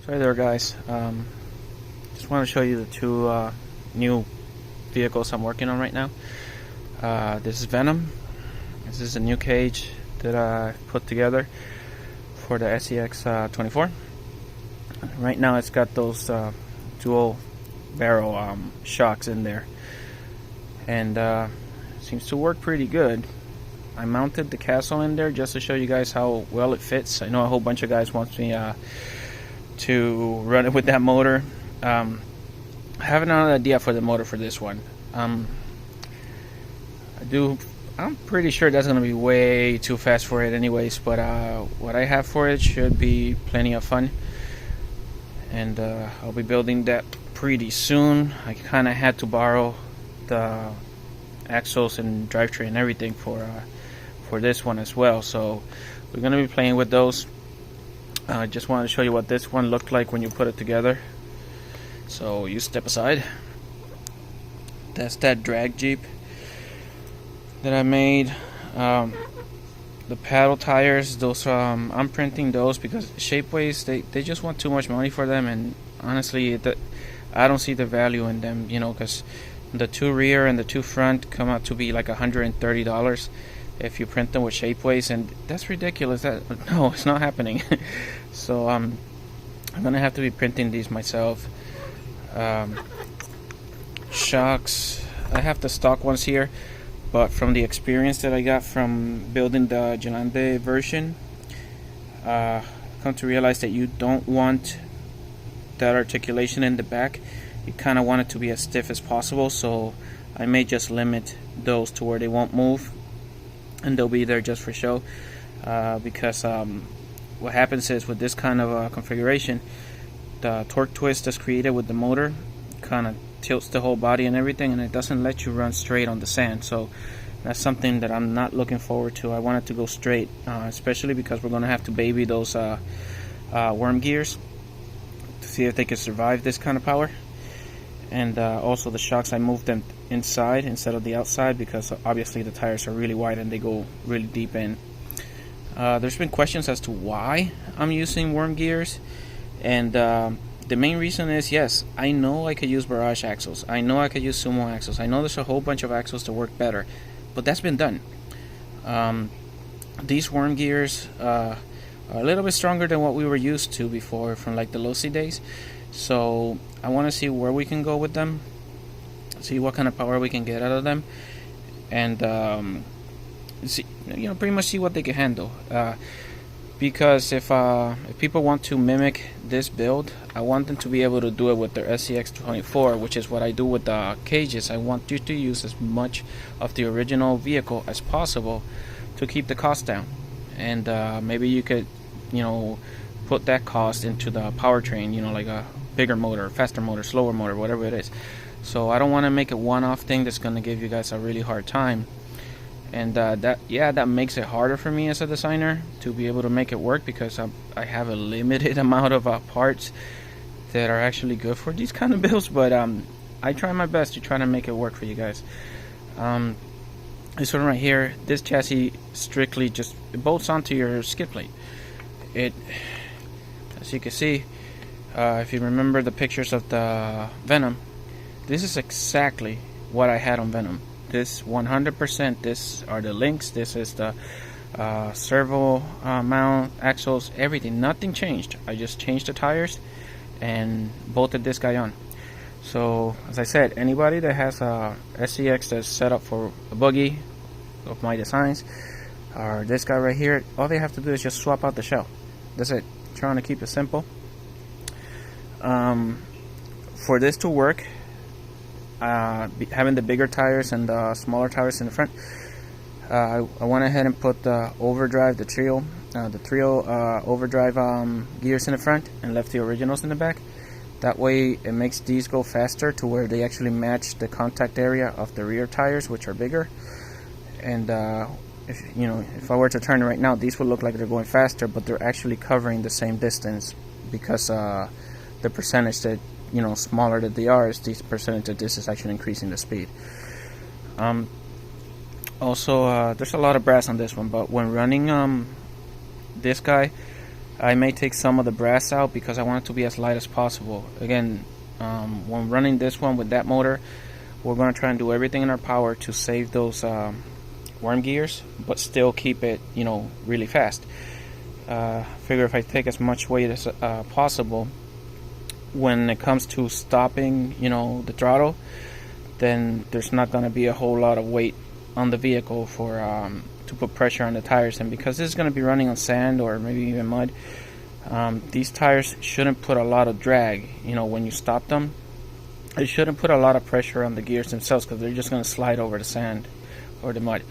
Hey there, guys. Just want to show you the two new vehicles I'm working on right now. This is Venom. This is a new cage that I put together for the SCX24. Right now it's got those dual barrel shocks in there, and seems to work pretty good. I mounted the castle in there just to show you guys how well it fits. I know a whole bunch of guys want me to run it with that motor. I have another idea for the motor for this one. I'm pretty sure that's gonna be way too fast for it anyways, but what I have for it should be plenty of fun, and I'll be building that pretty soon. I kinda had to borrow the axles and drivetrain and everything for this one as well, so we're gonna be playing with those. I just wanted to show you what this one looked like when you put it together. So you step aside. That's that drag Jeep that I made. The paddle tires, those I'm printing those because Shapeways, they just want too much money for them, and honestly I don't see the value in them, you know, because the two rear and the two front come out to be like $130 if you print them with Shapeways, and that's ridiculous. No, it's not happening. So I'm gonna have to be printing these myself. Shocks, I have the stock ones here, but from the experience that I got from building the Gelande version, come to realize that you don't want that articulation in the back. You kind of want it to be as stiff as possible, so I may just limit those to where they won't move and they'll be there just for show, because what happens is with this kind of configuration, the torque twist that's created with the motor kind of tilts the whole body and everything, and it doesn't let you run straight on the sand. So that's something that I'm not looking forward to. I want it to go straight, especially because we're going to have to baby those worm gears to see if they can survive this kind of power. And also the shocks, I moved them inside instead of the outside because obviously the tires are really wide and they go really deep in. There's been questions as to why I'm using worm gears, and the main reason is, yes, I know I could use barrage axles, I know I could use sumo axles, I know there's a whole bunch of axles to work better, but that's been done. These worm gears are a little bit stronger than what we were used to before from like the Losi days, so I want to see where we can go with them, see what kind of power we can get out of them, and see, you know, pretty much see what they can handle. Because if people want to mimic this build, I want them to be able to do it with their SCX24, which is what I do with the cages. I want you to use as much of the original vehicle as possible to keep the cost down, and maybe you could, you know, put that cost into the powertrain, you know, like a bigger motor, faster motor, slower motor, whatever it is. So I don't want to make a one-off thing that's going to give you guys a really hard time. And that makes it harder for me as a designer to be able to make it work, because I have a limited amount of parts that are actually good for these kind of builds, but I try my best to try to make it work for you guys. This one right here, this chassis strictly just bolts onto your skid plate. It, as you can see, if you remember the pictures of the Venom, this is exactly what I had on Venom. This 100%, this are the links, this is the servo mount, axles, everything, nothing changed. I just changed the tires and bolted this guy on. So as I said, anybody that has a SCX that's set up for a Buggy of my designs, or this guy right here, all they have to do is just swap out the shell. That's it. Trying to keep it simple. For this to work, having the bigger tires and the smaller tires in the front, I went ahead and put the overdrive, the trio overdrive gears in the front, and left the originals in the back. That way it makes these go faster to where they actually match the contact area of the rear tires, which are bigger. And if I were to turn it right now, these would look like they're going faster, but they're actually covering the same distance, because the percentage that, you know, smaller that they are, is the percentage that this is actually increasing the speed. Also, there's a lot of brass on this one, but when running this guy, I may take some of the brass out because I want it to be as light as possible. Again, when running this one with that motor, we're going to try and do everything in our power to save those worm gears, but still keep it, really fast. Figure if I take as much weight as possible when it comes to stopping, the throttle, then there's not going to be a whole lot of weight on the vehicle for to put pressure on the tires. And because this is going to be running on sand or maybe even mud, these tires shouldn't put a lot of drag. When you stop them, it shouldn't put a lot of pressure on the gears themselves, because they're just going to slide over the sand or the mud.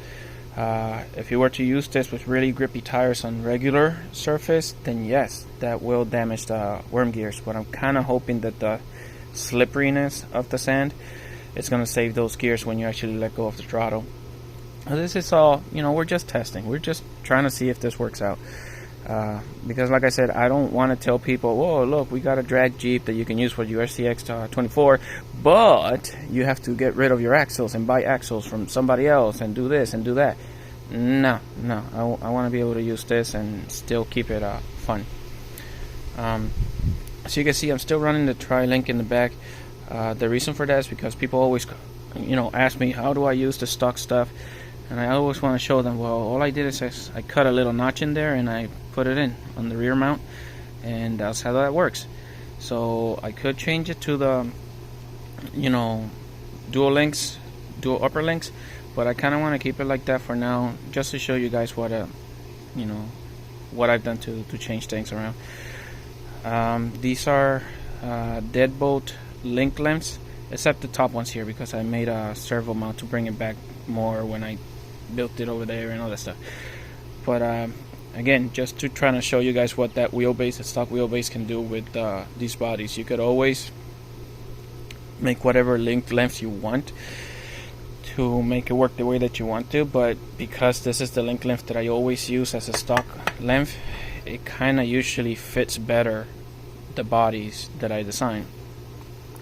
If you were to use this with really grippy tires on regular surface, then yes, that will damage the worm gears. But I'm kind of hoping that the slipperiness of the sand is going to save those gears when you actually let go of the throttle. This is all, we're just testing. We're just trying to see if this works out. Because like I said, I don't want to tell people, whoa, look, we got a drag Jeep that you can use for your SCX24, but you have to get rid of your axles and buy axles from somebody else and do this and do that. No, I want to be able to use this and still keep it fun. So you can see I'm still running the tri-link in the back. The reason for that is because people always, ask me, how do I use the stock stuff? And I always want to show them, well, all I did is I cut a little notch in there and I put it in on the rear mount, and that's how that works. So I could change it to the, dual upper links, but I kind of want to keep it like that for now, just to show you guys what what I've done to change things around. These are deadbolt link lengths, except the top ones here, because I made a servo mount to bring it back more when I built it over there and all that stuff. But again, just to try to show you guys what that wheelbase, the stock wheelbase, can do with these bodies. You could always make whatever link length you want to make it work the way that you want to, but because this is the link length that I always use as a stock length, it kind of usually fits better the bodies that I design,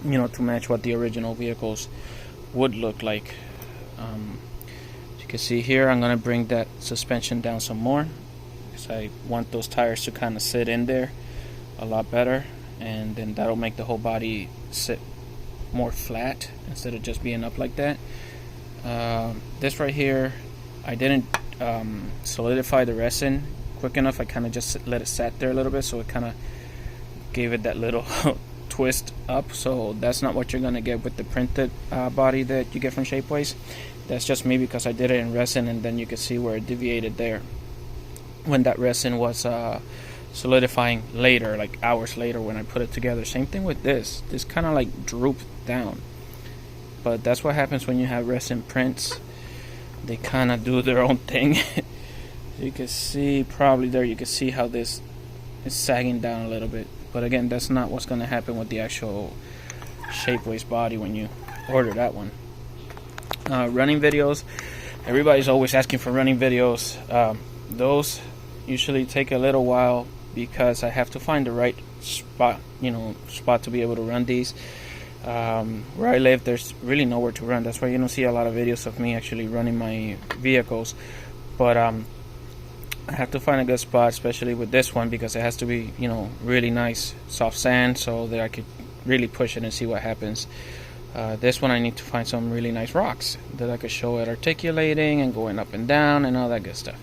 to match what the original vehicles would look like. As you can see here, I'm going to bring that suspension down some more, because I want those tires to kind of sit in there a lot better, and then that'll make the whole body sit more flat instead of just being up like that. This right here, I didn't solidify the resin quick enough. I kind of just let it sat there a little bit, so it kind of gave it that little twist up. So that's not what you're going to get with the printed body that you get from Shapeways. That's just me, because I did it in resin, and then you can see where it deviated there when that resin was solidifying later, like hours later when I put it together. Same thing with this kind of like drooped down, but that's what happens when you have resin prints. They kind of do their own thing. You can see probably there, you can see how this is sagging down a little bit, but again, that's not what's going to happen with the actual Shapeways body when you order that one. Running videos, everybody's always asking for running videos. Those usually take a little while, because I have to find the right spot to be able to run these. Where I live, there's really nowhere to run. That's why you don't see a lot of videos of me actually running my vehicles. But I have to find a good spot, especially with this one, because it has to be really nice soft sand, so that I could really push it and see what happens. This one I need to find some really nice rocks that I could show it articulating and going up and down and all that good stuff.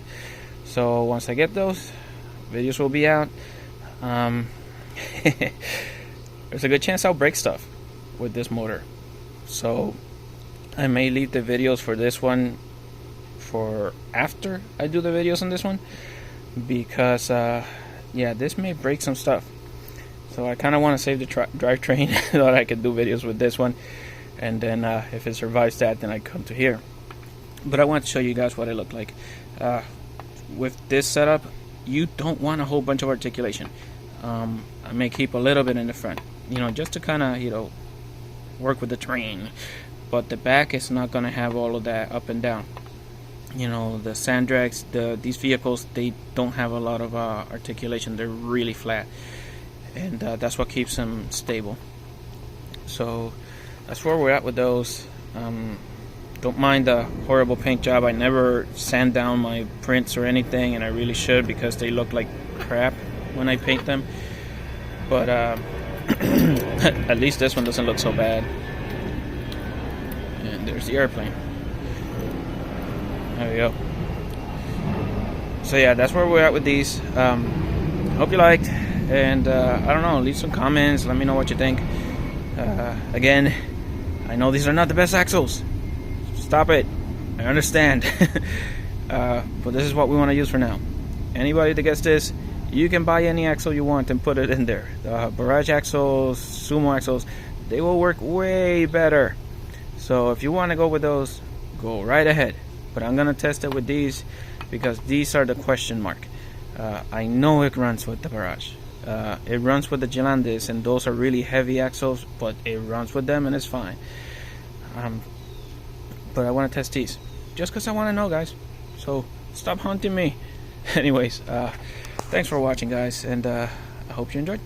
So once I get those, videos will be out. There's a good chance I'll break stuff with this motor, so I may leave the videos for this one for after I do the videos on this one, because this may break some stuff. So I kind of want to save the drivetrain so that I can do videos with this one, and then if it survives that, then I come to here. But I want to show you guys what it looked like. With this setup, you don't want a whole bunch of articulation. I may keep a little bit in the front, just to kind of, work with the terrain. But the back is not going to have all of that up and down. The sand drags, these vehicles, they don't have a lot of articulation. They're really flat, and that's what keeps them stable. So that's where we're at with those. Don't mind the horrible paint job. I never sand down my prints or anything, and I really should, because they look like crap. when I paint them. But at least this one doesn't look so bad. And there's the airplane. There we go. So yeah, that's where we're at with these. Hope you liked, and I don't know, leave some comments, let me know what you think. Again, I know these are not the best axles. Stop it. I understand. But this is what we want to use for now. Anybody that gets this, you can buy any axle you want and put it in there. Barrage axles, sumo axles, they will work way better. So if you want to go with those, go right ahead. But I'm going to test it with these because these are the question mark. I know it runs with the Barrage. It runs with the Gilandes, and those are really heavy axles, but it runs with them and it's fine. But I want to test these just because I want to know, guys. So stop hunting me. Anyways, thanks for watching, guys, and I hope you enjoyed.